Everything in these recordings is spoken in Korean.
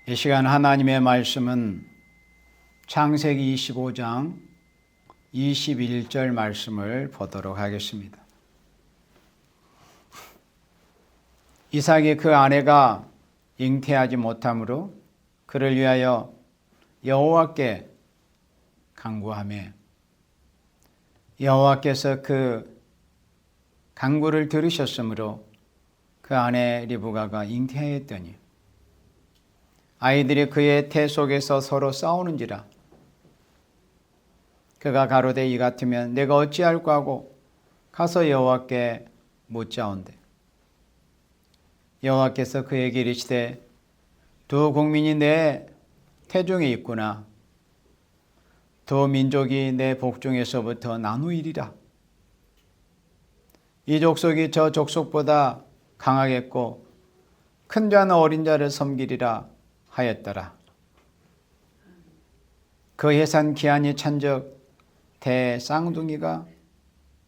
이 시간 하나님의 말씀은 창세기 25장 21절 말씀을 보도록 하겠습니다. 이삭이 그 아내가 잉태하지 못하므로 그를 위하여 여호와께 간구하매 여호와께서 그 간구를 들으셨으므로 그 아내 리브가가 잉태하였더니 아이들이 그의 태 속에서 서로 싸우는지라 그가 가로되 이 같으면 내가 어찌할꼬 하고 가서 여호와께 묻자온대 여호와께서 그에게 이르시되 두 국민이 내 태중에 있구나 두 민족이 내 복중에서부터 나누이리라 이 족속이 저 족속보다 강하겠고 큰 자는 어린 자를 섬기리라 하였더라. 그 해산 기한이 찬적 대쌍둥이가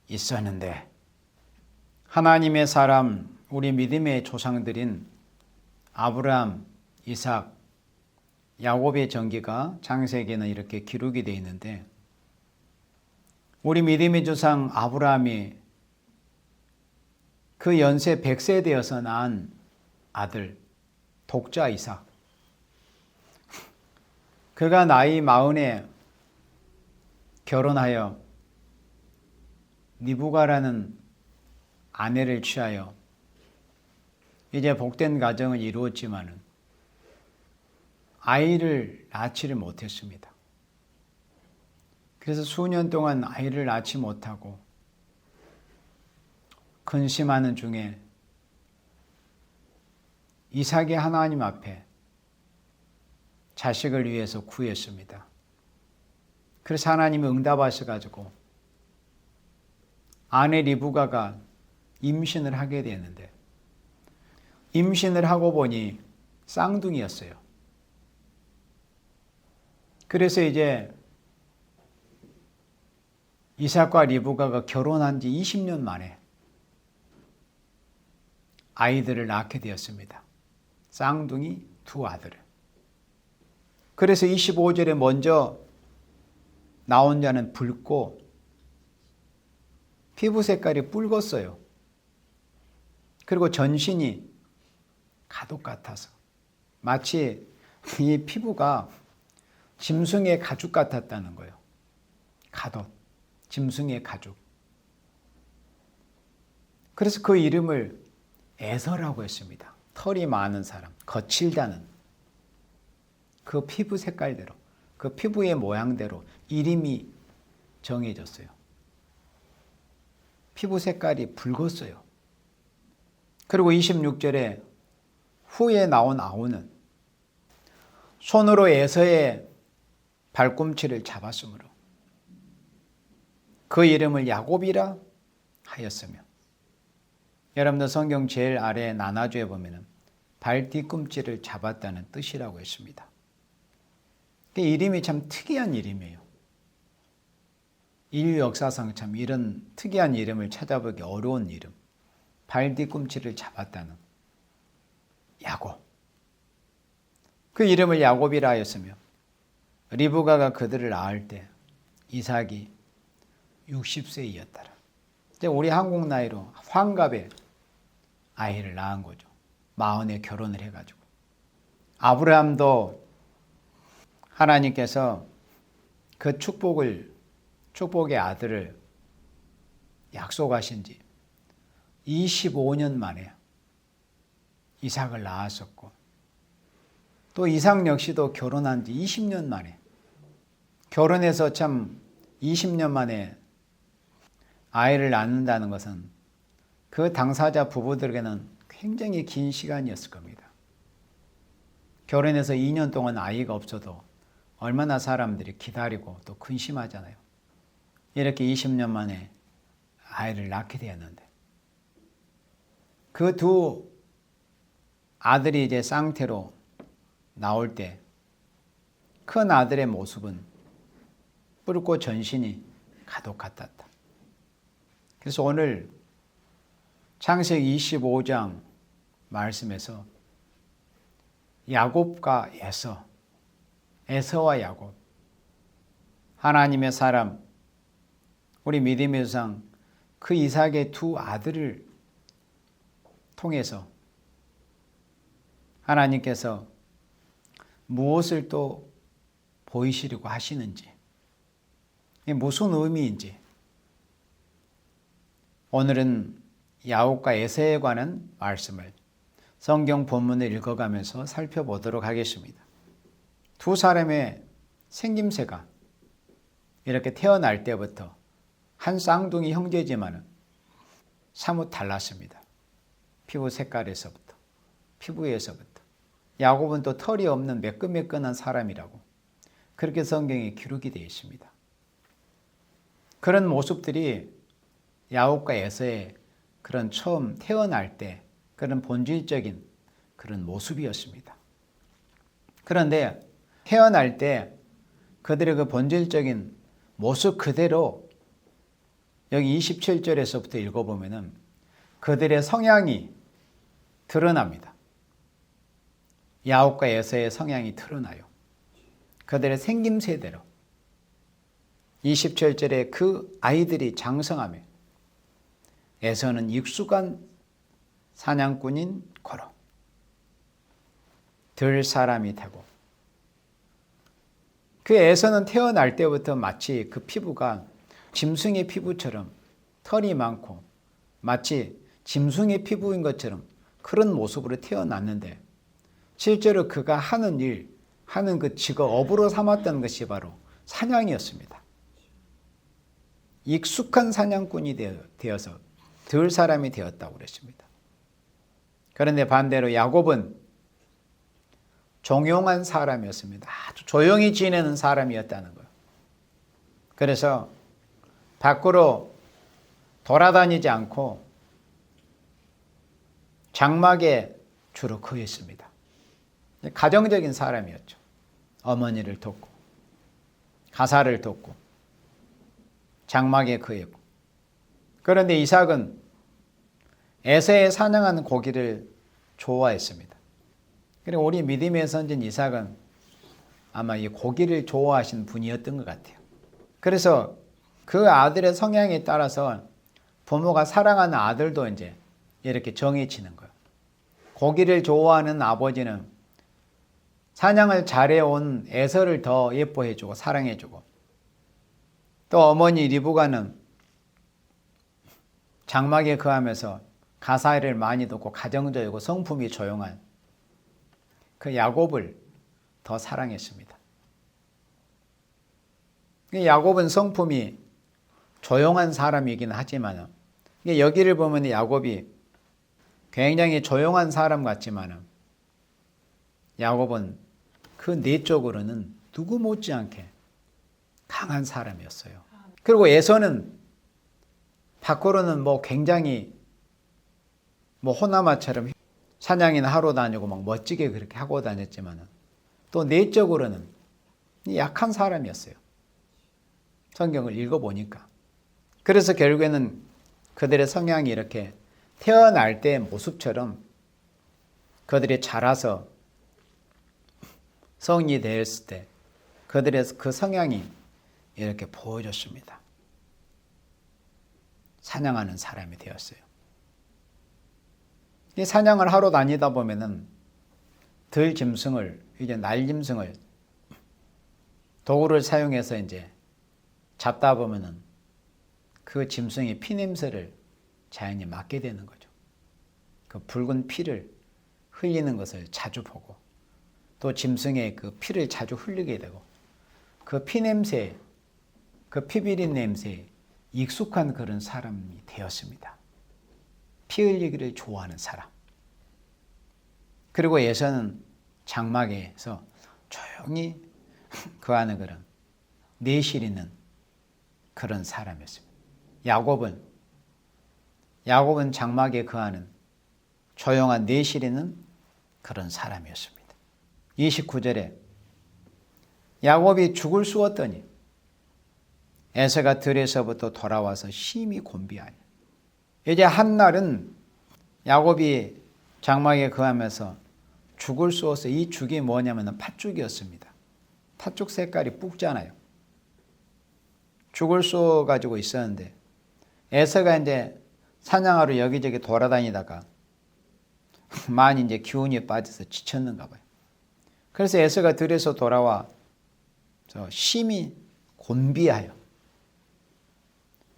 있었는데 하나님의 사람 우리 믿음의 조상들인 아브라함, 이삭, 야곱의 전기가 창세기에는 이렇게 기록이 되어 있는데 우리 믿음의 조상 아브라함이 그 연세 100세 되어서 낳은 아들 독자 이삭 그가 나이 40에 결혼하여 리브가라는 아내를 취하여 이제 복된 가정을 이루었지만은 아이를 낳지를 못했습니다. 그래서 수년 동안 아이를 낳지 못하고 근심하는 중에 이삭이 하나님 앞에 자식을 위해서 구했습니다. 그래서 하나님이 응답하셔가지고 아내 리브가가 임신을 하게 되었는데 임신을 하고 보니 쌍둥이였어요. 그래서 이제 이삭과 리브가가 결혼한 지 20년 만에 아이들을 낳게 되었습니다. 쌍둥이 두 아들을. 그래서 25절에 먼저 나온 자는 붉고 피부 색깔이 붉었어요. 그리고 전신이 가독 같아서 마치 이 피부가 짐승의 가죽 같았다는 거예요. 가독, 짐승의 가죽. 그래서 그 이름을 에서라고 했습니다. 털이 많은 사람, 거칠다는 그 피부 색깔대로, 그 피부의 모양대로 이름이 정해졌어요. 피부 색깔이 붉었어요. 그리고 26절에 후에 나온 아우는 손으로 에서의 발꿈치를 잡았으므로 그 이름을 야곱이라 하였으며 여러분들 성경 제일 아래 나눠주에 보면 발 뒤꿈치를 잡았다는 뜻이라고 했습니다. 이름이 참 특이한 이름이에요. 인류 역사상 참 이런 특이한 이름을 찾아보기 어려운 이름. 발 뒤꿈치를 잡았다는 야곱. 그 이름을 야곱이라 하였으며 리브가가 그들을 낳을 때 이삭이 60세이었더라. 이제 우리 한국 나이로 환갑에 아이를 낳은 거죠. 40에 결혼을 해가지고. 아브라함도 하나님께서 그 축복의 아들을 약속하신 지 25년 만에 이삭을 낳았었고 또 이삭 역시도 결혼한 지 20년 만에 결혼해서 참 20년 만에 아이를 낳는다는 것은 그 당사자 부부들에게는 굉장히 긴 시간이었을 겁니다. 결혼해서 2년 동안 아이가 없어도 얼마나 사람들이 기다리고 또 근심하잖아요. 이렇게 20년 만에 아이를 낳게 되었는데 그 두 아들이 이제 쌍태로 나올 때 큰 아들의 모습은 붉고 전신이 가독 같았다. 그래서 오늘 창세기 25장 말씀에서 야곱과 에서와 야곱. 하나님의 사람, 우리 믿음의 조상 그 이삭의 두 아들을 통해서 하나님께서 무엇을 또 보이시려고 하시는지, 이게 무슨 의미인지 오늘은 야곱과 에서에 관한 말씀을 성경 본문을 읽어가면서 살펴보도록 하겠습니다. 두 사람의 생김새가 이렇게 태어날 때부터 한 쌍둥이 형제지만 사뭇 달랐습니다. 피부 색깔에서부터, 피부에서부터. 야곱은 또 털이 없는 매끈매끈한 사람이라고 그렇게 성경에 기록이 되어 있습니다. 그런 모습들이 야곱과 에서의 그런 처음 태어날 때 그런 본질적인 그런 모습이었습니다. 그런데 태어날 때 그들의 그 본질적인 모습 그대로 여기 27절에서부터 읽어보면은 그들의 성향이 드러납니다. 야곱과 에서의 성향이 드러나요. 그들의 생김새대로 27절에 그 아이들이 장성하며 에서는 익숙한 사냥꾼인 고로 들 사람이 되고, 그 에서는 태어날 때부터 마치 그 피부가 짐승의 피부처럼 털이 많고 마치 짐승의 피부인 것처럼 그런 모습으로 태어났는데, 실제로 그가 하는 일, 하는 그 직업, 업으로 삼았던 것이 바로 사냥이었습니다. 익숙한 사냥꾼이 되어서 들 사람이 되었다고 그랬습니다. 그런데 반대로 야곱은 종용한 사람이었습니다. 아주 조용히 지내는 사람이었다는 거예요. 그래서 밖으로 돌아다니지 않고 장막에 주로 거했습니다. 가정적인 사람이었죠. 어머니를 돕고 가사를 돕고 장막에 거했고. 그런데 이삭은 에서의 사냥하는 고기를 좋아했습니다. 그리고 우리 믿음의 선진 이삭은 아마 이 고기를 좋아하시는 분이었던 것 같아요. 그래서 그 아들의 성향에 따라서 부모가 사랑하는 아들도 이제 이렇게 정해지는 거예요. 고기를 좋아하는 아버지는 사냥을 잘해온 에서를 더 예뻐해주고 사랑해주고, 또 어머니 리브가는 장막에 거하면서 가사를 많이 듣고 가정적이고 성품이 조용한 그 야곱을 더 사랑했습니다. 야곱은 성품이 조용한 사람이긴 하지만, 여기를 보면 야곱이 굉장히 조용한 사람 같지만 야곱은 그 내적으로는 누구 못지않게 강한 사람이었어요. 그리고 에서는 밖으로는 굉장히 호나마처럼 사냥이나 하러 다니고 멋지게 그렇게 하고 다녔지만 또 내적으로는 약한 사람이었어요. 성경을 읽어보니까. 그래서 결국에는 그들의 성향이 이렇게 태어날 때의 모습처럼 그들이 자라서 성인이 되었을 때 그들의 그 성향이 이렇게 보여졌습니다. 사냥하는 사람이 되었어요. 이 사냥을 하러 다니다 보면은 들 짐승을, 이제 날 짐승을 도구를 사용해서 이제 잡다 보면은 그 짐승의 피 냄새를 자연히 맡게 되는 거죠. 그 붉은 피를 흘리는 것을 자주 보고, 또 짐승의 그 피를 자주 흘리게 되고, 그 피 냄새, 그 피 비린 냄새에 익숙한 그런 사람이 되었습니다. 피 흘리기를 좋아하는 사람. 그리고 에서는 장막에서 조용히 거하는 그런 내실 있는 그런 사람이었습니다. 야곱은 장막에 거하는 조용한 내실 있는 그런 사람이었습니다. 29절에 야곱이 죽을 쑤었더니 에서가 들에서부터 돌아와서 심히 곤비하니. 이제 한날은 야곱이 장막에 거하면서 죽을 쏘아서 이 죽이 뭐냐면 팥죽이었습니다. 팥죽 색깔이 붉잖아요. 죽을 쏘가지고 있었는데 에서가 이제 사냥하러 여기저기 돌아다니다가 많이 이제 기운이 빠져서 지쳤는가 봐요. 그래서 에서가 들에서 돌아와 심히 곤비하여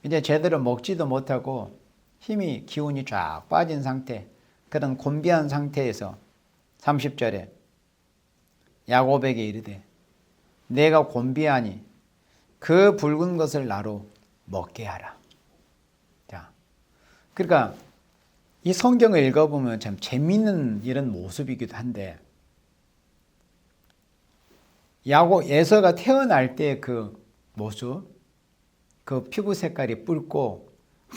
이제 제대로 먹지도 못하고 힘이 기운이 쫙 빠진 상태, 그런 곤비한 상태에서 30절에 야곱에게 이르되 내가 곤비하니 그 붉은 것을 나로 먹게 하라. 자, 그러니까 이 성경을 읽어보면 참 재미있는 이런 모습이기도 한데, 에서가 태어날 때 그 모습, 그 피부 색깔이 붉고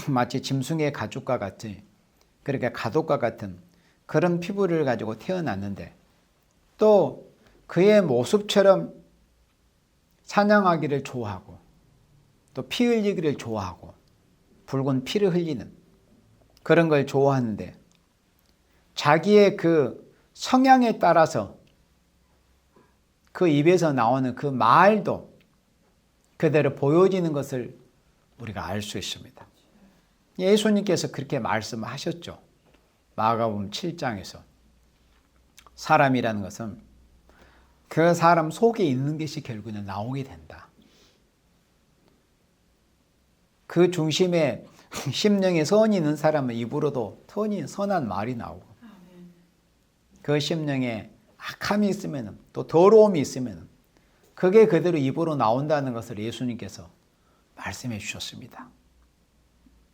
마치 짐승의 가죽과 같이, 그러니까 가독과 같은 그런 피부를 가지고 태어났는데, 또 그의 모습처럼 사냥하기를 좋아하고 또 피 흘리기를 좋아하고 붉은 피를 흘리는 그런 걸 좋아하는데, 자기의 그 성향에 따라서 그 입에서 나오는 그 말도 그대로 보여지는 것을 우리가 알 수 있습니다. 예수님께서 그렇게 말씀하셨죠. 마가복음 7장에서 사람이라는 것은 그 사람 속에 있는 것이 결국은 나오게 된다. 그 중심에 심령에 선이 있는 사람은 입으로도 선한 말이 나오고, 그 심령에 악함이 있으면, 또 더러움이 있으면 그게 그대로 입으로 나온다는 것을 예수님께서 말씀해 주셨습니다.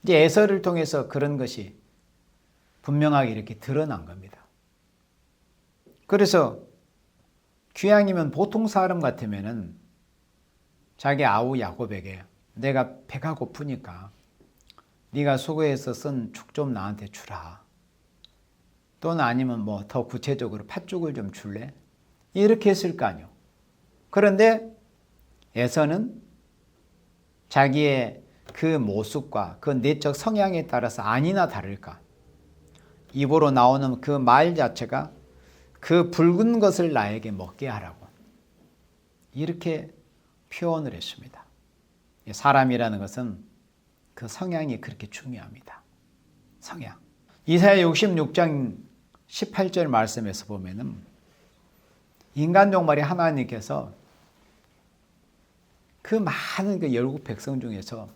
이제 에서를 통해서 그런 것이 분명하게 이렇게 드러난 겁니다. 그래서 귀양이면 보통 사람 같으면은 자기 아우 야곱에게 내가 배가 고프니까 네가 수고해서 쓴 죽 좀 나한테 주라. 또는 아니면 뭐 더 구체적으로 팥죽을 좀 줄래? 이렇게 했을 거 아니요. 그런데 에서는 자기의 그 모습과 그 내적 성향에 따라서 아니나 다를까 입으로 나오는 그 말 자체가 그 붉은 것을 나에게 먹게 하라고 이렇게 표현을 했습니다. 사람이라는 것은 그 성향이 그렇게 중요합니다. 성향. 이사야 66장 18절 말씀에서 보면은 인간 종말이 하나님께서 그 많은 그 열국 백성 중에서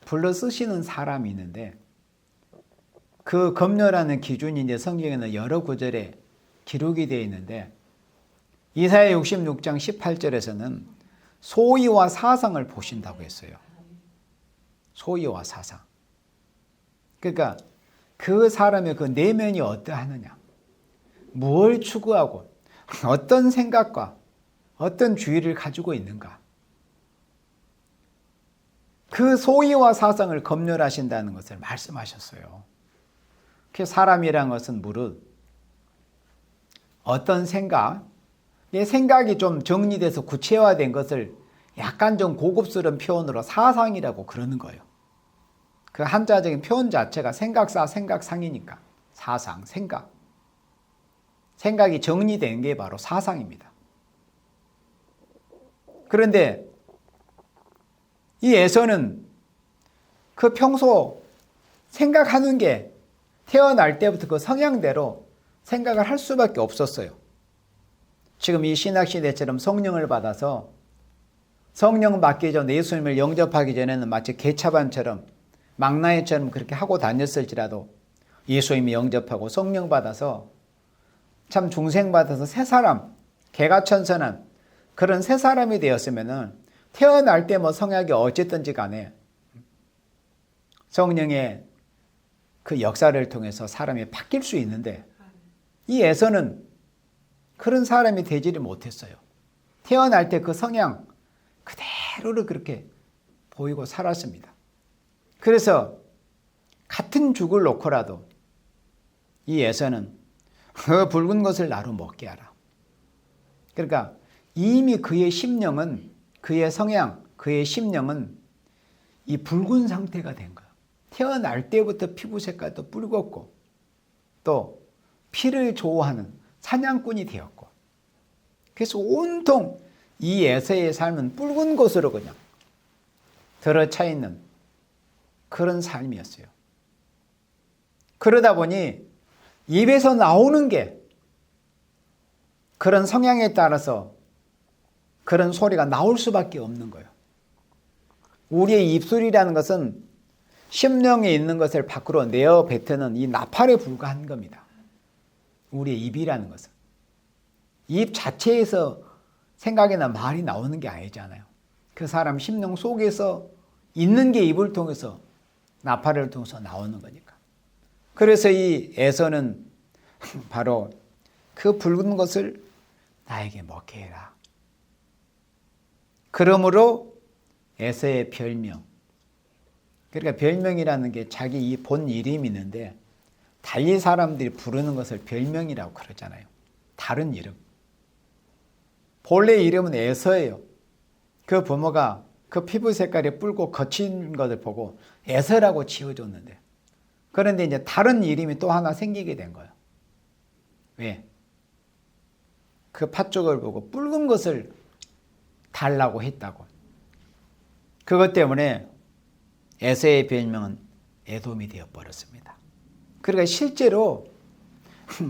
불러 쓰시는 사람이 있는데, 그 검열하는 기준이 이제 성경에는 여러 구절에 기록이 되어 있는데, 이사야 66장 18절에서는 소위와 사상을 보신다고 했어요. 소위와 사상. 그러니까 그 사람의 그 내면이 어떠하느냐, 무엇을 추구하고 어떤 생각과 어떤 주의를 가지고 있는가, 그 소위와 사상을 검열하신다는 것을 말씀하셨어요. 그 사람이란 것은 무릇 어떤 생각, 내 생각이 좀 정리돼서 구체화된 것을 약간 좀 고급스러운 표현으로 사상이라고 그러는 거예요. 그 한자적인 표현 자체가 생각사, 생각상이니까 사상, 생각. 생각이 정리된 게 바로 사상입니다. 그런데 이 에서는 그 평소 생각하는 게 태어날 때부터 그 성향대로 생각을 할 수밖에 없었어요. 지금 이 신학시대처럼 성령을 받아서 성령 받기 전 예수님을 영접하기 전에는 마치 개차반처럼 망나니처럼 그렇게 하고 다녔을지라도 예수님이 영접하고 성령 받아서 참 중생 받아서 새 사람, 개가천선한 그런 새 사람이 되었으면은 태어날 때 뭐 성향이 어쨌든지 간에 성령의 그 역사를 통해서 사람이 바뀔 수 있는데, 이 에서는 그런 사람이 되지를 못했어요. 태어날 때 그 성향 그대로를 그렇게 보이고 살았습니다. 그래서 같은 죽을 놓고라도 이 에서는 그 붉은 것을 나로 먹게 하라. 그러니까 이미 그의 심령은, 그의 성향, 그의 심령은 이 붉은 상태가 된 거예요. 태어날 때부터 피부 색깔도 붉었고 또 피를 좋아하는 사냥꾼이 되었고, 그래서 온통 이 에서의 삶은 붉은 곳으로 그냥 들어차 있는 그런 삶이었어요. 그러다 보니 입에서 나오는 게 그런 성향에 따라서 그런 소리가 나올 수밖에 없는 거예요. 우리의 입술이라는 것은 심령에 있는 것을 밖으로 내어 뱉는 이 나팔에 불과한 겁니다. 우리의 입이라는 것은. 입 자체에서 생각이나 말이 나오는 게 아니잖아요. 그 사람 심령 속에서 있는 게 입을 통해서 나팔을 통해서 나오는 거니까. 그래서 이 에서는 바로 그 붉은 것을 나에게 먹게 해라. 그러므로 에서의 별명, 그러니까 별명이라는 게 자기 이 본 이름이 있는데 달리 사람들이 부르는 것을 별명이라고 그러잖아요. 다른 이름. 본래 이름은 에서예요. 그 부모가 그 피부 색깔이 붉고 거친 것을 보고 에서라고 지어줬는데, 그런데 이제 다른 이름이 또 하나 생기게 된 거예요. 왜? 그 팥죽을 보고 붉은 것을 달라고 했다고. 그것 때문에 에서의 별명은 에돔이 되어버렸습니다. 그러니까 실제로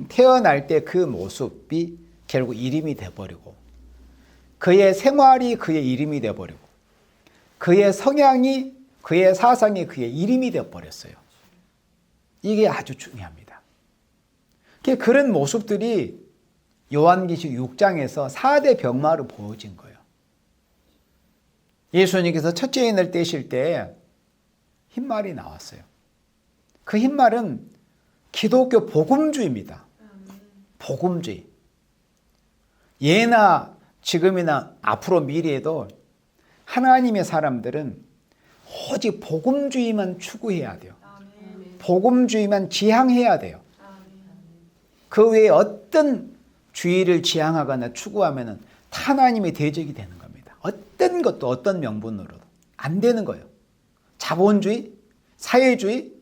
태어날 때 그 모습이 결국 이름이 되어버리고, 그의 생활이 그의 이름이 되어버리고, 그의 성향이, 그의 사상이 그의 이름이 되어버렸어요. 이게 아주 중요합니다. 그런 모습들이 요한계시록 6장에서 4대 병마로 보여진 거예요. 예수님께서 첫째 인을 떼실 때 흰말이 나왔어요. 그 흰말은 기독교 복음주의입니다. 복음주의. 예나 지금이나 앞으로 미래에도 하나님의 사람들은 오직 복음주의만 추구해야 돼요. 복음주의만 지향해야 돼요. 그 외에 어떤 주의를 지향하거나 추구하면 하나님의 대적이 되는 겁니다. 어떤 것도 어떤 명분으로도 안 되는 거예요. 자본주의, 사회주의,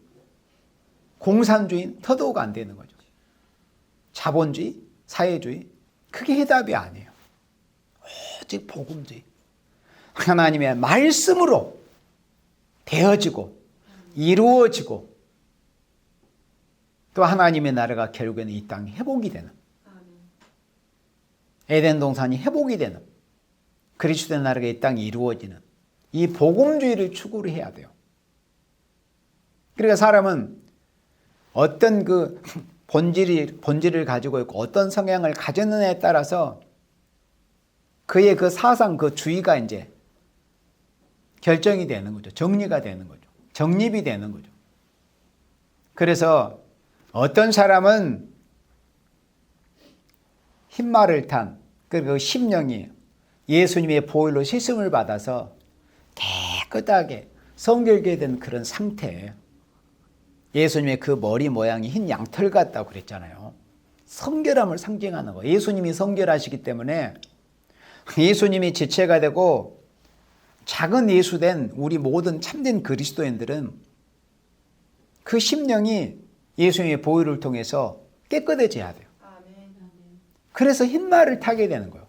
공산주의 더더욱 안 되는 거죠. 자본주의, 사회주의, 그게 해답이 아니에요. 오직 복음주의. 하나님의 말씀으로 되어지고 이루어지고 또 하나님의 나라가 결국에는 이 땅이 회복이 되는, 에덴 동산이 회복이 되는, 그리스도의 나라가 이 땅에 이루어지는 이 복음주의를 추구를 해야 돼요. 그러니까 사람은 어떤 그 본질을 가지고 있고 어떤 성향을 가졌느냐에 따라서 그의 그 사상, 그 주의가 이제 결정이 되는 거죠. 정리가 되는 거죠. 정립이 되는 거죠. 그래서 어떤 사람은 흰말을 탄 그 심령이 예수님의 보혈로 씻음을 받아서 깨끗하게 성결게 된 그런 상태예요. 예수님의 그 머리 모양이 흰 양털 같다고 그랬잖아요. 성결함을 상징하는 거예요. 예수님이 성결하시기 때문에 예수님이 지체가 되고 작은 예수된 우리 모든 참된 그리스도인들은 그 심령이 예수님의 보혈을 통해서 깨끗해져야 돼요. 그래서 흰말을 타게 되는 거예요.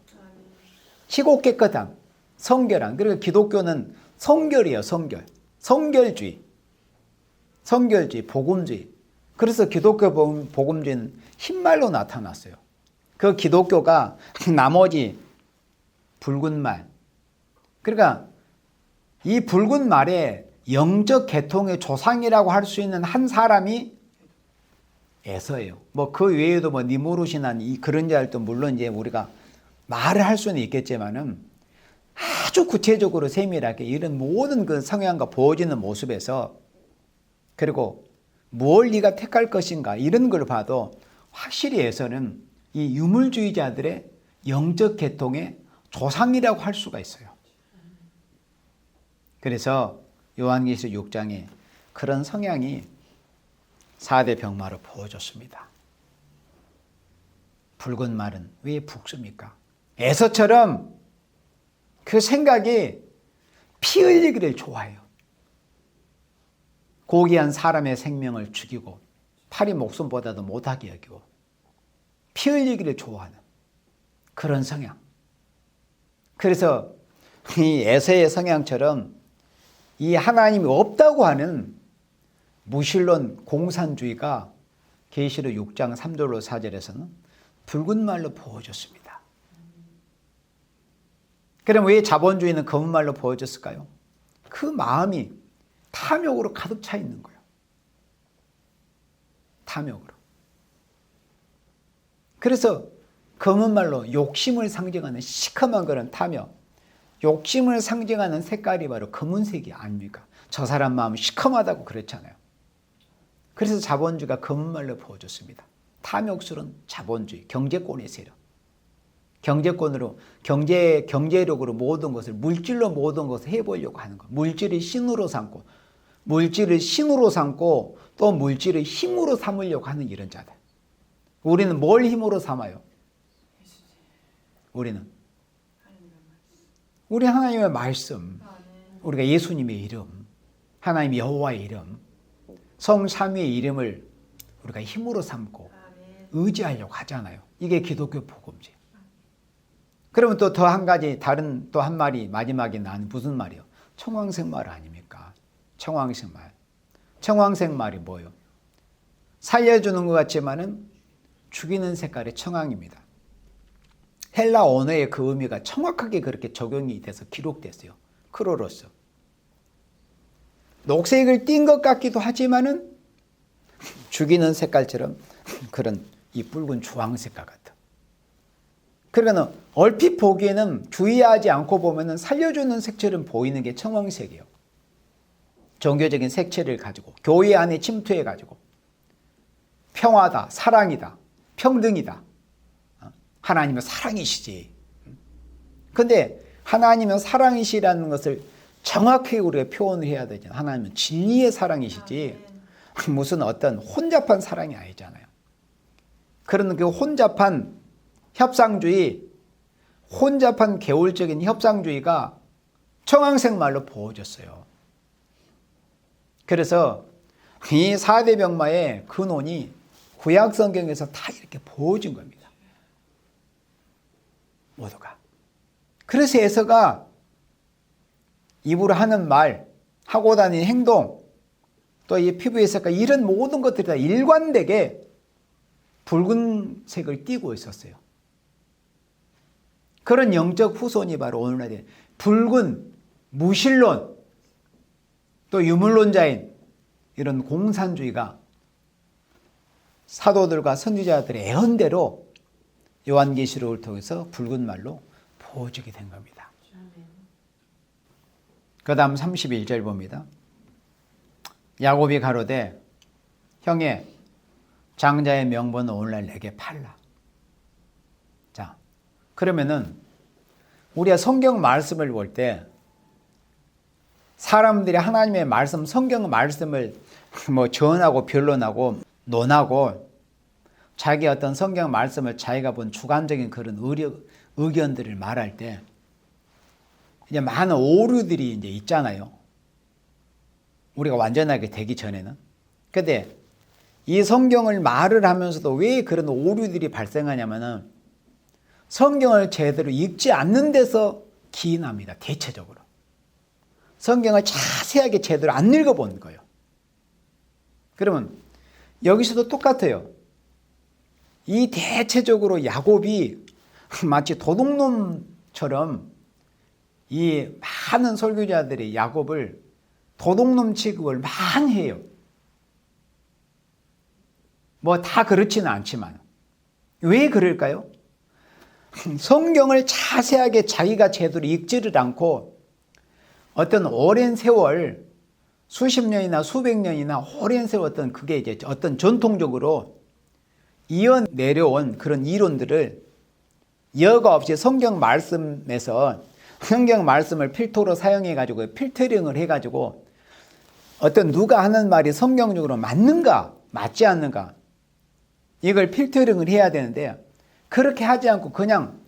희고 깨끗함, 성결함. 그리고 기독교는 성결이에요. 성결. 성결주의. 성결주의, 복음주의. 그래서 기독교 복음주의는 흰말로 나타났어요. 그 기독교가 나머지 붉은 말. 그러니까 이 붉은 말의 영적 계통의 조상이라고 할 수 있는 한 사람이 에서예요. 뭐 그 외에도 뭐 니무롯이나 그런 자들도 물론 이제 우리가 말을 할 수는 있겠지만은 아주 구체적으로 세밀하게 이런 모든 그 성향과 보여지는 모습에서, 그리고 뭘 네가 택할 것인가 이런 걸 봐도 확실히 에서는 이 유물주의자들의 영적 계통의 조상이라고 할 수가 있어요. 그래서 요한계시록 6장에 그런 성향이 4대 병마로 보여줬습니다. 붉은 말은 왜 붉습니까? 에서처럼 그 생각이 피 흘리기를 좋아해요. 고귀한 사람의 생명을 죽이고 파리 목숨보다도 못하게 여기고 피 흘리기를 좋아하는 그런 성향. 그래서 이 에서의 성향처럼 이 하나님이 없다고 하는 무신론 공산주의가 계시록 6장 3절로 4절에서는 붉은 말로 보여줬습니다. 그럼 왜 자본주의는 검은 말로 보여줬을까요? 그 마음이 탐욕으로 가득 차 있는 거예요. 탐욕으로. 그래서 검은 말로 욕심을 상징하는 시커먼 그런 탐욕, 욕심을 상징하는 색깔이 바로 검은색이 아닙니까? 저 사람 마음이 시커멓다고 그랬잖아요. 그래서 자본주의가 검은 말로 보여줬습니다. 탐욕스러운 자본주의, 경제권의 세력. 경제권으로, 경제력으로 모든 것을, 물질로 모든 것을 해보려고 하는 것. 물질을 신으로 삼고, 또 물질을 힘으로 삼으려고 하는 이런 자들. 우리는 뭘 힘으로 삼아요? 우리 하나님의 말씀, 우리가 예수님의 이름, 하나님 여호와의 이름, 성 삼위의 이름을 우리가 힘으로 삼고 의지하려고 하잖아요. 이게 기독교 복음이에요. 그러면 또 더 한 가지 다른 또 한 말이 마지막에 나는 무슨 말이요? 청황색 말 아닙니까? 청황색 말. 청황색 말이 뭐예요? 살려주는 것 같지만은 죽이는 색깔의 청황입니다. 헬라 언어의 그 의미가 정확하게 그렇게 적용이 돼서 기록됐어요. 크로로스. 녹색을 띈 것 같기도 하지만은 죽이는 색깔처럼 그런 이 붉은 주황 색깔 같아. 그러니까 얼핏 보기에는 주의하지 않고 보면은 살려주는 색처럼 보이는 게 청황색이에요. 종교적인 색채를 가지고 교회 안에 침투해 가지고 평화다, 사랑이다, 평등이다. 하나님은 사랑이시지. 근데 하나님은 사랑이시라는 것을 정확하게 우리가 표현을 해야 되잖아요. 하나님은 진리의 사랑이시지 무슨 어떤 혼잡한 사랑이 아니잖아요. 그런 그 혼잡한 협상주의, 혼잡한 계율적인 협상주의가 청황색 말로 보여졌어요. 그래서 이 4대 병마의 근원이 구약 성경에서 다 이렇게 보여진 겁니다. 모두가. 그래서 에서가 입으로 하는 말, 하고 다니는 행동, 또 이 피부의 색깔, 이런 모든 것들이 다 일관되게 붉은색을 띠고 있었어요. 그런 영적 후손이 바로 오늘날의 붉은 무신론, 또 유물론자인 이런 공산주의가 사도들과 선지자들의 애언대로 요한계시록을 통해서 붉은 말로 보여지게 된 겁니다. 그 다음 31절 봅니다. 야곱이 가로되 형의 장자의 명분은 오늘날 내게 팔라. 자, 그러면은 우리가 성경 말씀을 볼 때 사람들이 하나님의 말씀, 성경 말씀을 뭐 전하고 변론하고 논하고 자기 어떤 성경 말씀을 자기가 본 주관적인 그런 의견들을 말할 때 이제 많은 오류들이 이제 있잖아요. 우리가 완전하게 되기 전에는. 근데 이 성경을 말을 하면서도 왜 그런 오류들이 발생하냐면은 성경을 제대로 읽지 않는 데서 기인합니다. 대체적으로. 성경을 자세하게 제대로 안 읽어본 거예요. 그러면 여기서도 똑같아요. 이 대체적으로 야곱이 마치 도둑놈처럼 이 많은 설교자들이 야곱을 도둑놈 취급을 많이 해요. 뭐 다 그렇지는 않지만. 왜 그럴까요? 성경을 자세하게 자기가 제대로 읽지를 않고 어떤 오랜 세월, 수십 년이나 수백 년이나 오랜 세월 어떤 그게 이제 어떤 전통적으로 이어 내려온 그런 이론들을 여과 없이 성경 말씀에서 성경 말씀을 필터로 사용해 가지고 필터링을 해 가지고 어떤 누가 하는 말이 성경적으로 맞는가 맞지 않는가 이걸 필터링을 해야 되는데 그렇게 하지 않고 그냥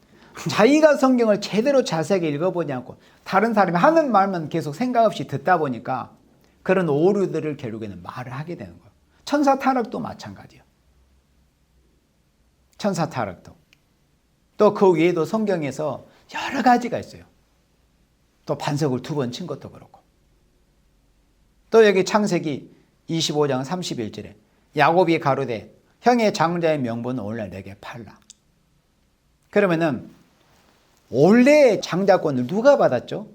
자기가 성경을 제대로 자세하게 읽어보지 않고 다른 사람이 하는 말만 계속 생각 없이 듣다 보니까 그런 오류들을 결국에는 말을 하게 되는 거예요. 천사 타락도 마찬가지예요. 천사 타락도. 또 그 외에도 성경에서 여러 가지가 있어요. 또 반석을 2번 친 것도 그렇고. 또 여기 창세기 25장 31절에 야곱이 가로되 형의 장자의 명분은 오늘날 내게 팔라. 그러면은 원래 장자권을 누가 받았죠?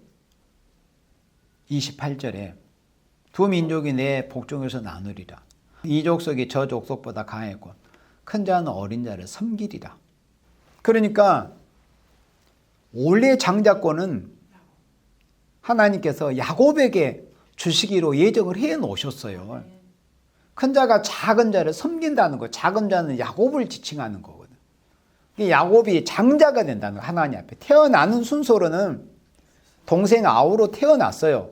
28절에 두 민족이 내 복종에서 나누리라. 이 족속이 저 족속보다 강했고 큰 자는 어린 자를 섬기리라. 그러니까 원래 장자권은 하나님께서 야곱에게 주시기로 예정을 해 놓으셨어요. 큰 자가 작은 자를 섬긴다는 거. 작은 자는 야곱을 지칭하는 거거든. 야곱이 장자가 된다는 거. 하나님 앞에 태어나는 순서로는 동생 아우로 태어났어요.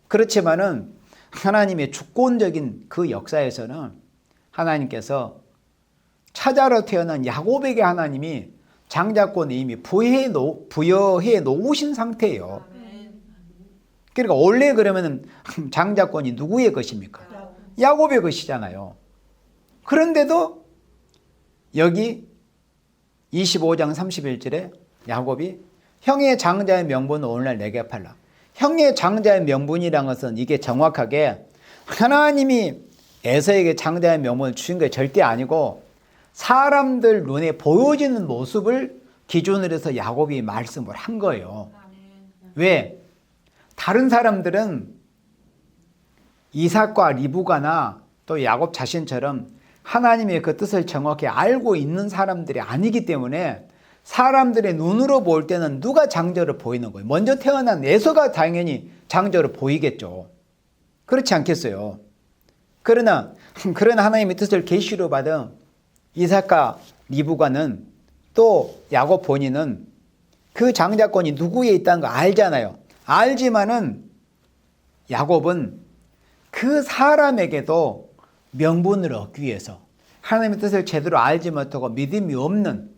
그렇지만은 하나님의 주권적인 그 역사에서는 하나님께서 차자로 태어난 야곱에게 하나님이 장자권을 이미 부여해 놓으신 상태예요. 그러니까 원래 그러면 장자권이 누구의 것입니까? 야곱의 것이잖아요. 그런데도 여기 25장 31절에 야곱이 형의 장자의 명분은 오늘날 내게 팔라. 형의 장자의 명분이라는 것은 이게 정확하게 하나님이 에서에게 장자의 명분을 주신 게 절대 아니고 사람들 눈에 보여지는 모습을 기준으로 해서 야곱이 말씀을 한 거예요. 왜? 다른 사람들은 이삭과 리브가나 또 야곱 자신처럼 하나님의 그 뜻을 정확히 알고 있는 사람들이 아니기 때문에 사람들의 눈으로 볼 때는 누가 장자로 보이는 거예요? 먼저 태어난 에서가 당연히 장자로 보이겠죠. 그렇지 않겠어요? 그러나 그런 하나님의 뜻을 계시로 받은 이삭과 리브가는 또 야곱 본인은 그 장자권이 누구에 있다는 거 알잖아요. 알지만은 야곱은 그 사람에게도 명분을 얻기 위해서 하나님의 뜻을 제대로 알지 못하고 믿음이 없는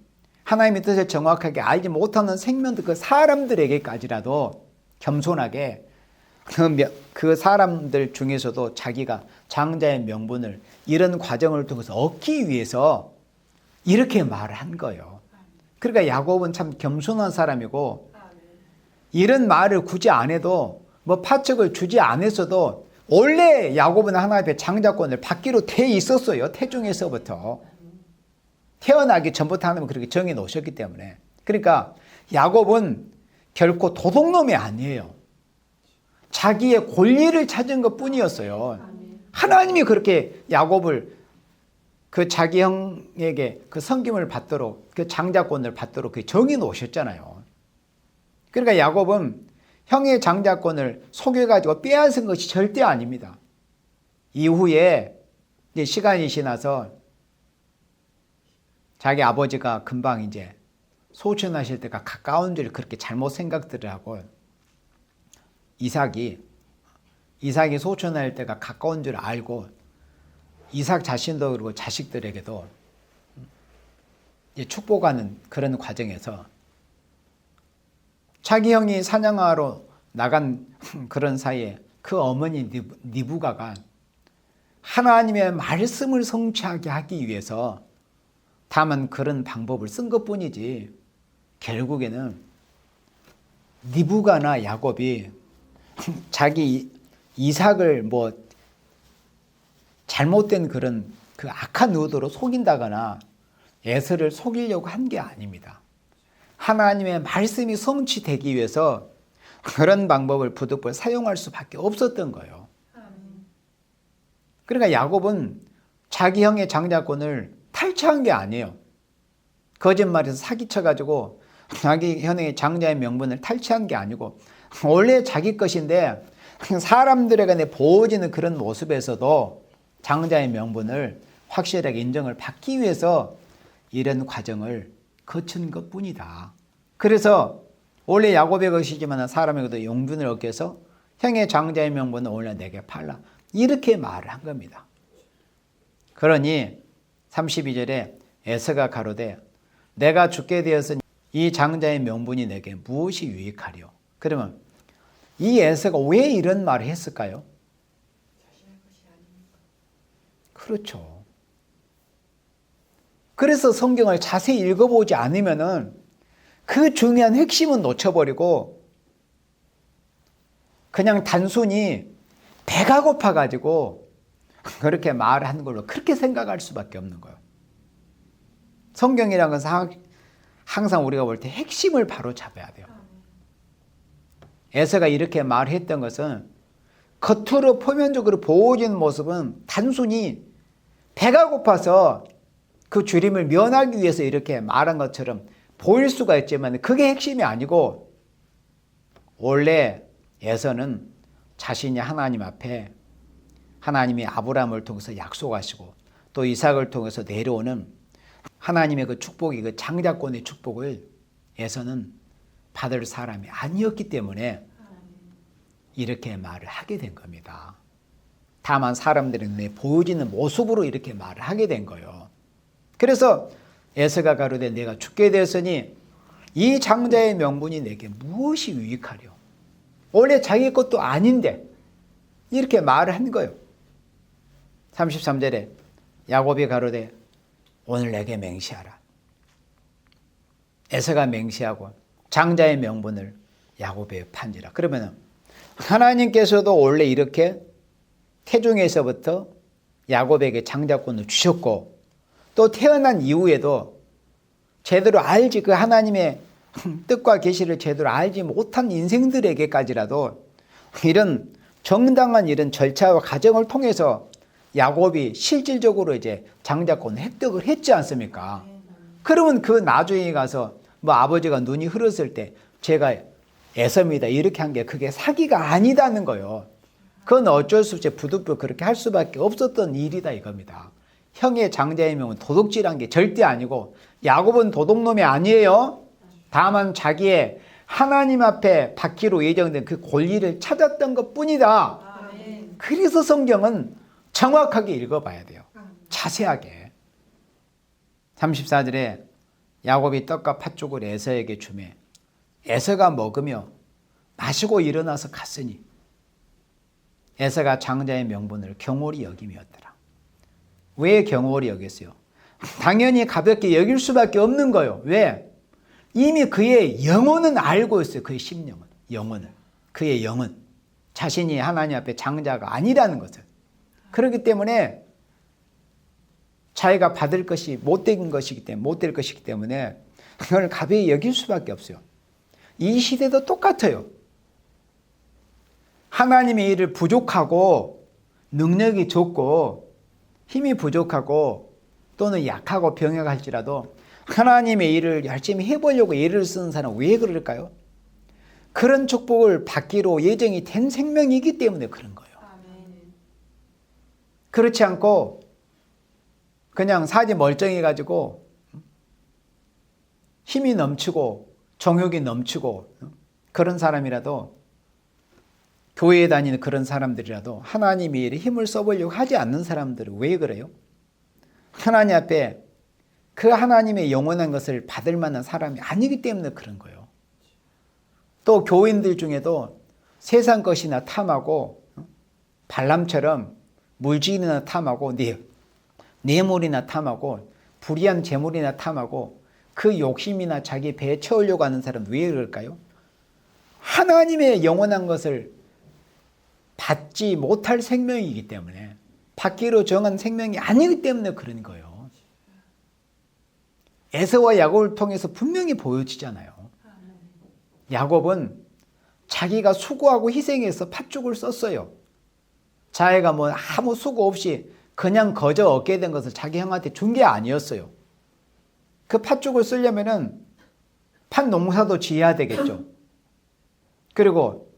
하나님의 뜻을 정확하게 알지 못하는 생명들 그 사람들에게까지라도 겸손하게 그 사람들 중에서도 자기가 장자의 명분을 이런 과정을 통해서 얻기 위해서 이렇게 말을 한 거예요. 그러니까 야곱은 참 겸손한 사람이고 이런 말을 굳이 안 해도 뭐 파척을 주지 않았어도 원래 야곱은 하나님 앞에 장자권을 받기로 돼 있었어요. 태중에서부터. 태어나기 전부터 하나님은 그렇게 정해 놓으셨기 때문에. 그러니까 야곱은 결코 도둑놈이 아니에요. 자기의 권리를 찾은 것 뿐이었어요. 하나님이 그렇게 야곱을 그 자기 형에게 그 섬김을 받도록 그 장자권을 받도록 정해 놓으셨잖아요. 그러니까 야곱은 형의 장자권을 속여가지고 빼앗은 것이 절대 아닙니다. 이후에 이제 시간이 지나서 자기 아버지가 금방 이제 소천하실 때가 가까운 줄 그렇게 잘못 생각들을 하고 이삭이 소천할 때가 가까운 줄 알고 이삭 자신도 그리고 자식들에게도 이제 축복하는 그런 과정에서 자기 형이 사냥하러 나간 그런 사이에 그 어머니 리브가가 하나님의 말씀을 성취하게 하기 위해서 다만 그런 방법을 쓴 것뿐이지 결국에는 리브가나 야곱이 자기 이삭을 뭐 잘못된 그런 그 악한 의도로 속인다거나 에서를 속이려고 한 게 아닙니다. 하나님의 말씀이 성취되기 위해서 그런 방법을 부득불 사용할 수밖에 없었던 거예요. 그러니까 야곱은 자기 형의 장자권을 탈취한 게 아니에요. 거짓말해서 사기쳐가지고 자기 형의 장자의 명분을 탈취한 게 아니고 원래 자기 것인데 사람들에게 보여지는 그런 모습에서도 장자의 명분을 확실하게 인정을 받기 위해서 이런 과정을 거친 것뿐이다. 그래서 원래 야곱의 것이지만 사람에게도 용분을 얻기 위해서 형의 장자의 명분은 오늘 내게 팔라. 이렇게 말을 한 겁니다. 그러니 32절에 에서가 가로되 내가 죽게 되었으니 이 장자의 명분이 내게 무엇이 유익하리요? 그러면 이 에서가 왜 이런 말을 했을까요? 그렇죠. 그래서 성경을 자세히 읽어보지 않으면은 그 중요한 핵심은 놓쳐버리고 그냥 단순히 배가 고파가지고 그렇게 말하는 걸로 그렇게 생각할 수밖에 없는 거예요. 성경이라는 것은 항상 우리가 볼 때 핵심을 바로 잡아야 돼요. 에서가 이렇게 말했던 것은 겉으로 표면적으로 보여지는 모습은 단순히 배가 고파서 그 주림을 면하기 위해서 이렇게 말한 것처럼 보일 수가 있지만 그게 핵심이 아니고 원래 에서는 자신이 하나님 앞에 하나님이 아브라함을 통해서 약속하시고 또 이삭을 통해서 내려오는 하나님의 그 축복이 그 장자권의 축복을 에서는 받을 사람이 아니었기 때문에 이렇게 말을 하게 된 겁니다. 다만 사람들의 눈에 보여지는 모습으로 이렇게 말을 하게 된 거예요. 그래서 에서가 가로되 내가 죽게 되었으니 이 장자의 명분이 내게 무엇이 유익하려. 원래 자기 것도 아닌데 이렇게 말을 한 거예요. 33절에 야곱이 가로되 오늘 내게 맹세하라. 에서가 맹세하고 장자의 명분을 야곱에 판지라. 그러면 하나님께서도 원래 이렇게 태중에서부터 야곱에게 장자권을 주셨고 또 태어난 이후에도 제대로 알지 그 하나님의 뜻과 계시를 제대로 알지 못한 인생들에게까지라도 이런 정당한 이런 절차와 과정을 통해서 야곱이 실질적으로 이제 장자권을 획득을 했지 않습니까? 그러면 그 나중에 가서 뭐 아버지가 눈이 흐렸을 때 제가 에서입니다 이렇게 한 게 그게 사기가 아니다는 거예요. 그건 어쩔 수 없이 부득불 그렇게 할 수밖에 없었던 일이다 이겁니다. 형의 장자의 명은 도둑질한 게 절대 아니고 야곱은 도둑놈이 아니에요. 다만 자기의 하나님 앞에 받기로 예정된 그 권리를 찾았던 것뿐이다. 그래서 성경은 정확하게 읽어봐야 돼요. 자세하게. 34절에 야곱이 떡과 팥죽을 에서에게 주매 에서가 먹으며 마시고 일어나서 갔으니 에서가 장자의 명분을 경홀히 여김이었더라. 왜 경홀히 여겼어요? 당연히 가볍게 여길 수밖에 없는 거예요. 왜? 이미 그의 영혼은 알고 있어요. 그의 심령은. 영혼을. 그의 영은. 자신이 하나님 앞에 장자가 아니라는 것을. 그렇기 때문에 자기가 받을 것이 못될 것이기 때문에 그걸 가벼이 여길 수밖에 없어요. 이 시대도 똑같아요. 하나님의 일을 부족하고 능력이 적고 힘이 부족하고 또는 약하고 병약할지라도 하나님의 일을 열심히 해보려고 애를 쓰는 사람은 왜 그럴까요? 그런 축복을 받기로 예정이 된 생명이기 때문에 그런 거예요. 그렇지 않고 그냥 사지 멀쩡해가지고 힘이 넘치고 정욕이 넘치고 그런 사람이라도 교회에 다니는 그런 사람들이라도 하나님의 일에 힘을 써보려고 하지 않는 사람들은 왜 그래요? 하나님 앞에 그 하나님의 영원한 것을 받을 만한 사람이 아니기 때문에 그런 거예요. 또 교인들 중에도 세상 것이나 탐하고 발람처럼 물질이나 탐하고 뇌물이나 탐하고 불의한 재물이나 탐하고 그 욕심이나 자기 배에 채우려고 하는 사람은 왜 그럴까요? 하나님의 영원한 것을 받지 못할 생명이기 때문에 받기로 정한 생명이 아니기 때문에 그런 거예요. 에서와 야곱을 통해서 분명히 보여지잖아요. 야곱은 자기가 수고하고 희생해서 팥죽을 썼어요. 자기가 뭐 아무 수고 없이 그냥 거저 얻게 된 것을 자기 형한테 준 게 아니었어요. 그 팥죽을 쓰려면은 팥 농사도 지어야 되겠죠. 그리고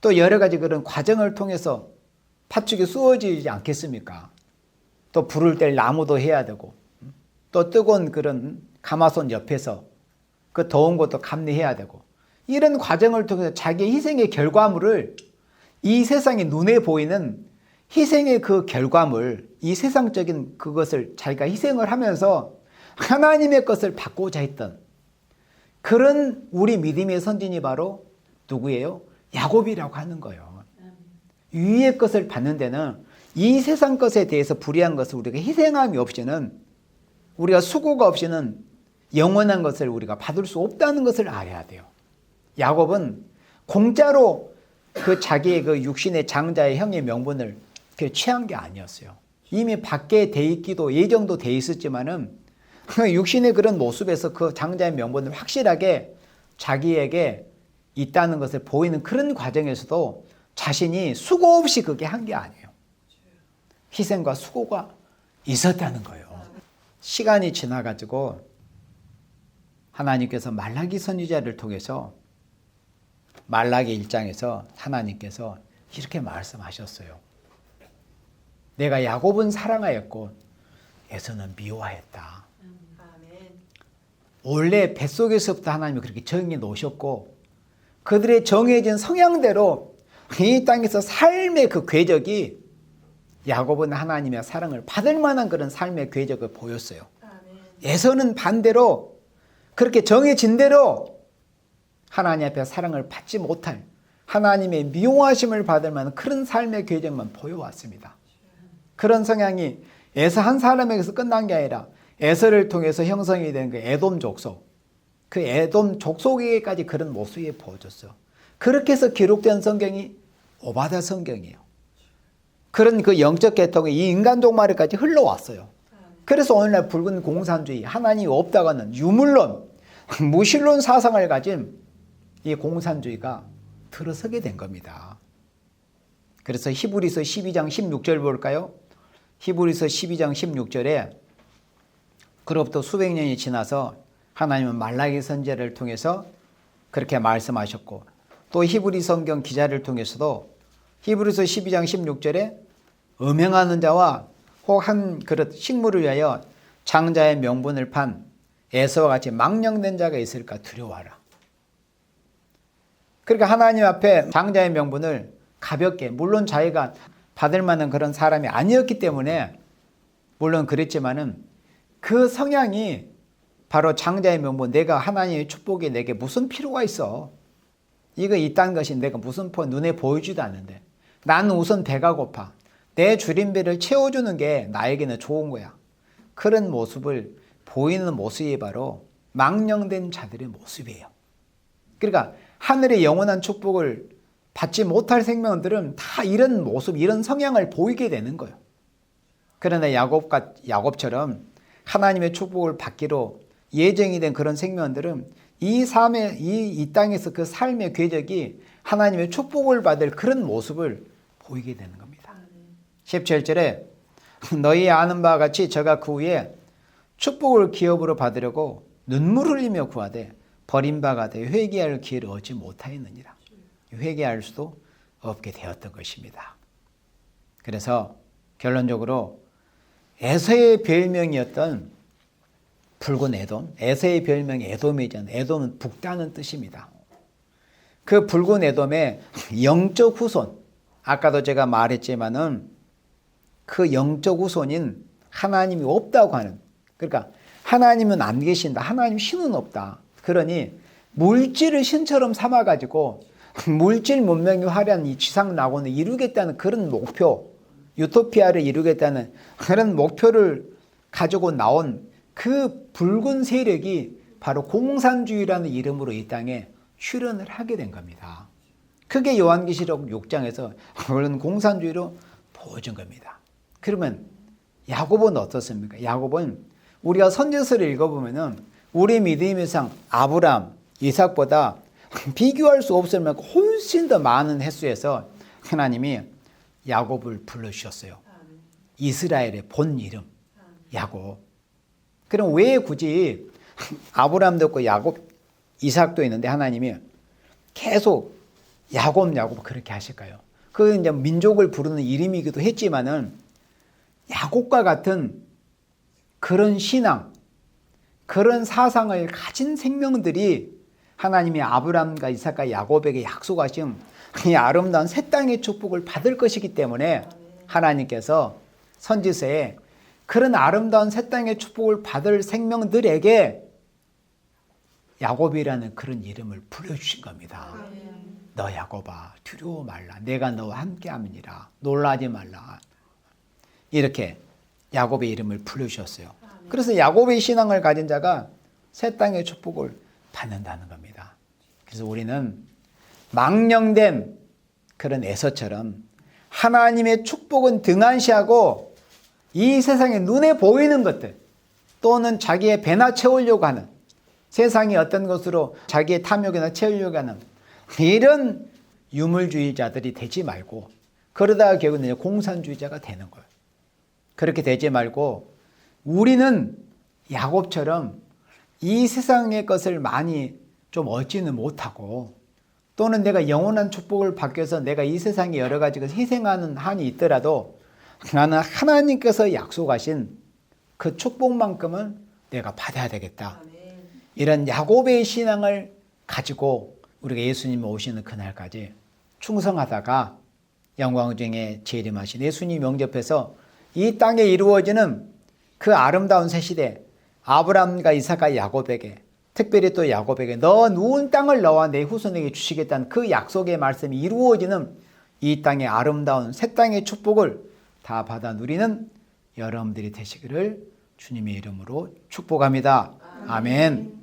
또 여러 가지 그런 과정을 통해서 팥죽이 쑤어지지 않겠습니까? 또 불을 뗄 나무도 해야 되고 또 뜨거운 그런 가마솥 옆에서 그 더운 것도 감내해야 되고 이런 과정을 통해서 자기의 희생의 결과물을 이 세상에 눈에 보이는 희생의 그 결과물, 이 세상적인 그것을 자기가 희생을 하면서 하나님의 것을 받고자 했던 그런 우리 믿음의 선진이 바로 누구예요? 야곱이라고 하는 거예요. 위의 것을 받는 데는 이 세상 것에 대해서 불의한 것을 우리가 희생함이 없이는 우리가 수고가 없이는 영원한 것을 우리가 받을 수 없다는 것을 알아야 돼요. 야곱은 공짜로 그 자기의 그 육신의 장자의 형의 명분을 취한 게 아니었어요. 이미 받게 돼 있기도 예정도 돼 있었지만은 육신의 그런 모습에서 그 장자의 명분을 확실하게 자기에게 있다는 것을 보이는 그런 과정에서도 자신이 수고 없이 그게 한 게 아니에요. 희생과 수고가 있었다는 거예요. 시간이 지나가지고 하나님께서 말라기 선지자를 통해서 말라기 1장에서 하나님께서 이렇게 말씀하셨어요. 내가 야곱은 사랑하였고 에서는 미워하였다. 원래 뱃속에서부터 하나님이 그렇게 정해 놓으셨고 그들의 정해진 성향대로 이 땅에서 삶의 그 궤적이 야곱은 하나님의 사랑을 받을 만한 그런 삶의 궤적을 보였어요. 에서는 반대로 그렇게 정해진 대로 하나님 앞에 사랑을 받지 못할 하나님의 미워하심을 받을 만한 그런 삶의 궤적만 보여왔습니다. 그런 성향이 에서 한 사람에게서 끝난 게 아니라 에서를 통해서 형성이 된 그 에돔 족속, 그 에돔 족속에게까지 그런 모습이 보여졌어요. 그렇게 해서 기록된 성경이 오바댜 성경이에요. 그런 그 영적 계통이 이 인간 종말에까지 흘러왔어요. 그래서 오늘날 붉은 공산주의, 하나님이 없다가는 유물론, 무신론 사상을 가진 이 공산주의가 들어서게 된 겁니다. 그래서 히브리서 12장 16절 볼까요? 히브리서 12장 16절에 그로부터 수백 년이 지나서 하나님은 말라기 선지자를 통해서 그렇게 말씀하셨고 또 히브리 성경 기자를 통해서도 히브리서 12장 16절에 음행하는 자와 혹 한 그릇 식물을 위하여 장자의 명분을 판 에서와 같이 망령된 자가 있을까 두려워하라. 그러니까 하나님 앞에 장자의 명분을 가볍게, 물론 자기가 받을 만한 그런 사람이 아니었기 때문에 물론 그랬지만은 그 성향이 바로 장자의 명분, 내가 하나님의 축복이 내게 무슨 필요가 있어. 이거 있다는 것이 내가 무슨 눈에 보이지도 않는데 나는 우선 배가 고파. 내 줄임배를 채워주는 게 나에게는 좋은 거야. 그런 모습을 보이는 모습이 바로 망령된 자들의 모습이에요. 그러니까 하늘의 영원한 축복을 받지 못할 생명들은 다 이런 모습, 이런 성향을 보이게 되는 거예요. 그러나 야곱처럼 하나님의 축복을 받기로 예정이 된 그런 생명들은 이 땅에서 그 삶의 궤적이 하나님의 축복을 받을 그런 모습을 보이게 되는 겁니다. 17절에 너희 아는 바와 같이 저가 그 후에 축복을 기업으로 받으려고 눈물 흘리며 구하되 버림바가 되어 회개할 기회를 얻지 못하였느니라. 회개할 수도 없게 되었던 것입니다. 그래서 결론적으로 에서의 별명이었던 붉은 에돔, 에서의 별명이 에돔이잖아요. 에돔은 북다는 뜻입니다. 그 붉은 에돔의 영적 후손, 아까도 제가 말했지만은 그 영적 후손인 하나님이 없다고 하는, 그러니까 하나님은 안 계신다, 하나님 신은 없다. 그러니 물질을 신처럼 삼아가지고 물질 문명이 화려한 이 지상 낙원을 이루겠다는 그런 목표, 유토피아를 이루겠다는 그런 목표를 가지고 나온 그 붉은 세력이 바로 공산주의라는 이름으로 이 땅에 출현을 하게 된 겁니다. 그게 요한계시록 6장에서 그런 공산주의로 보여준 겁니다. 그러면 야곱은 어떻습니까? 야곱은 우리가 선지서를 읽어보면은 우리 믿음의 상 아브람, 이삭보다 비교할 수 없을 만큼 훨씬 더 많은 횟수에서 하나님이 야곱을 불러주셨어요. 이스라엘의 본 이름 야곱. 그럼 왜 굳이 아브람도 있고 야곱, 이삭도 있는데 하나님이 계속 야곱 그렇게 하실까요? 그 이제 민족을 부르는 이름이기도 했지만은 야곱과 같은 그런 신앙, 그런 사상을 가진 생명들이 하나님이 아브람과 이삭과 야곱에게 약속하신 이 아름다운 새 땅의 축복을 받을 것이기 때문에 하나님께서 선지서에 그런 아름다운 새 땅의 축복을 받을 생명들에게 야곱이라는 그런 이름을 불러주신 겁니다. 너 야곱아 두려워 말라. 내가 너와 함께함이니라. 놀라지 말라. 이렇게 야곱의 이름을 불러주셨어요. 그래서 야곱의 신앙을 가진 자가 새 땅의 축복을 받는다는 겁니다. 그래서 우리는 망령된 그런 에서처럼 하나님의 축복은 등한시하고 이 세상에 눈에 보이는 것들 또는 자기의 배나 채우려고 하는 세상이 어떤 것으로 자기의 탐욕이나 채우려고 하는 이런 유물주의자들이 되지 말고 그러다가 결국은 공산주의자가 되는 거예요. 그렇게 되지 말고 우리는 야곱처럼 이 세상의 것을 많이 좀 얻지는 못하고 또는 내가 영원한 축복을 받기 위해서 내가 이 세상에 여러 가지 희생하는 한이 있더라도 나는 하나님께서 약속하신 그 축복만큼은 내가 받아야 되겠다. 이런 야곱의 신앙을 가지고 우리가 예수님 오시는 그날까지 충성하다가 영광 중에 재림하신 예수님 영접해서 이 땅에 이루어지는 그 아름다운 새 시대 아브라함과 이삭과 야곱에게 특별히 또 야곱에게 너 누운 땅을 너와 내 후손에게 주시겠다는 그 약속의 말씀이 이루어지는 이 땅의 아름다운 새 땅의 축복을 다 받아 누리는 여러분들이 되시기를 주님의 이름으로 축복합니다. 아멘.